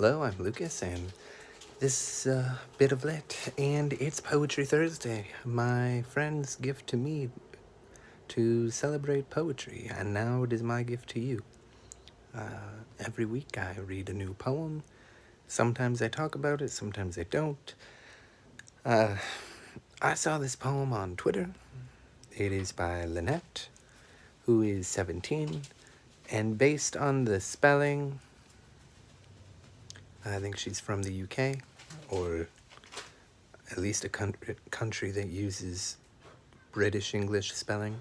Hello, I'm Lucas, and this is a bit of lit, and it's Poetry Thursday, my friend's gift to me to celebrate poetry, and now it is my gift to you. Every week I read a new poem. Sometimes I talk about it, sometimes I don't. I saw this poem on Twitter. It is by Linnet, who is 17, and based on the spelling, I think she's from the UK, or at least a country that uses British English spelling.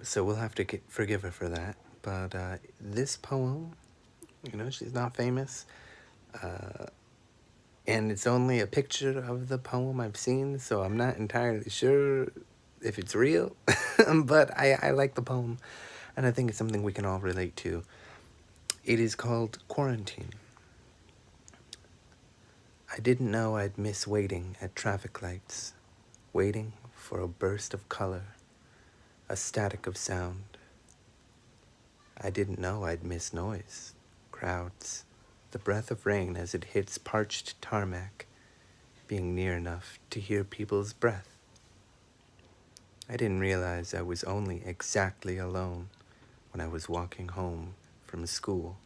So we'll have to forgive her for that. But this poem, she's not famous. And it's only a picture of the poem I've seen, so I'm not entirely sure if it's real. But I like the poem, and I think it's something we can all relate to. It is called Quarantine. I didn't know I'd miss waiting at traffic lights, waiting for a burst of color, a static of sound. I didn't know I'd miss noise, crowds, the breath of rain as it hits parched tarmac, being near enough to hear people's breath. I didn't realize I was only exactly alone when I was walking home from school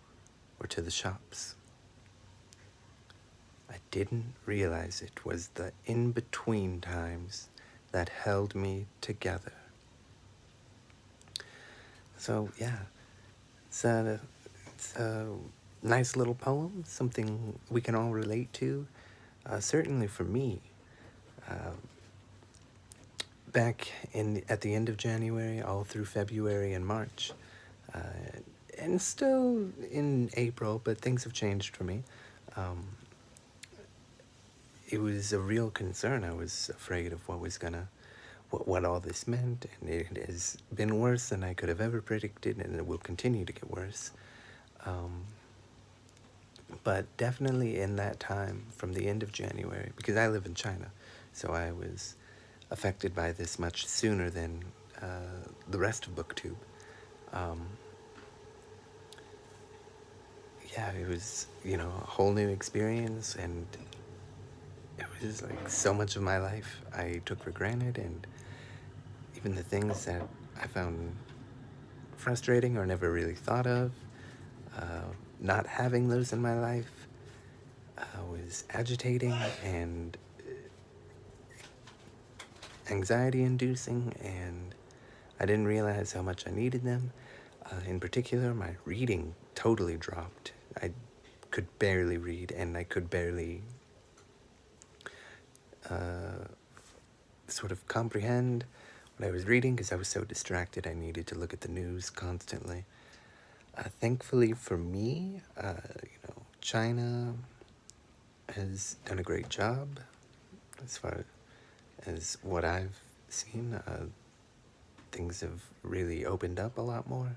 or to the shops. I didn't realize it was the in-between times that held me together. So, yeah, it's a nice little poem, something we can all relate to. Certainly for me, back at the end of January, all through February and March, and still in April, but things have changed for me. It was a real concern. I was afraid of what all this meant, and it has been worse than I could have ever predicted, and it will continue to get worse. But definitely in that time, from the end of January, because I live in China, so I was affected by this much sooner than the rest of BookTube. Yeah, it was, a whole new experience, and it was like so much of my life I took for granted, and even the things that I found frustrating or never really thought of, not having those in my life was agitating and anxiety-inducing, and I didn't realize how much I needed them. In particular, my reading totally dropped. I could barely read, and I could barely sort of comprehend what I was reading because I was so distracted. I needed to look at the news constantly. Thankfully for me, China has done a great job as far as what I've seen. Things have really opened up a lot more.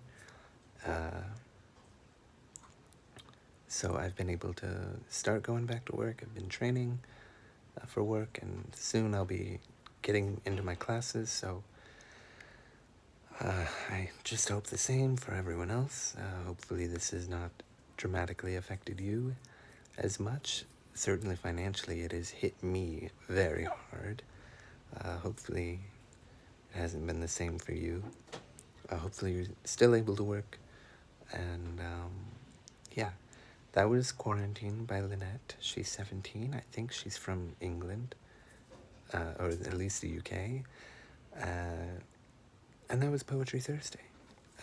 So I've been able to start going back to work. I've been training for work, and soon I'll be getting into my classes, so I just hope the same for everyone else. Hopefully this has not dramatically affected you as much. Certainly financially it has hit me very hard. Hopefully it hasn't been the same for you. Hopefully you're still able to work. And yeah, that was Quarantine by Linnet. She's 17. I think she's from England, or at least the UK. And that was Poetry Thursday.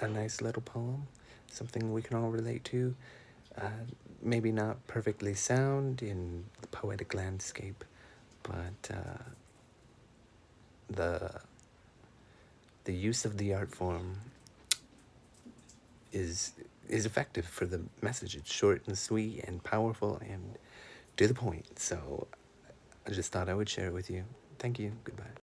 A nice little poem, something we can all relate to. Maybe not perfectly sound in the poetic landscape, but the use of the art form is effective for the message. It's short and sweet and powerful and to the point. So I just thought I would share it with you. Thank you. Goodbye.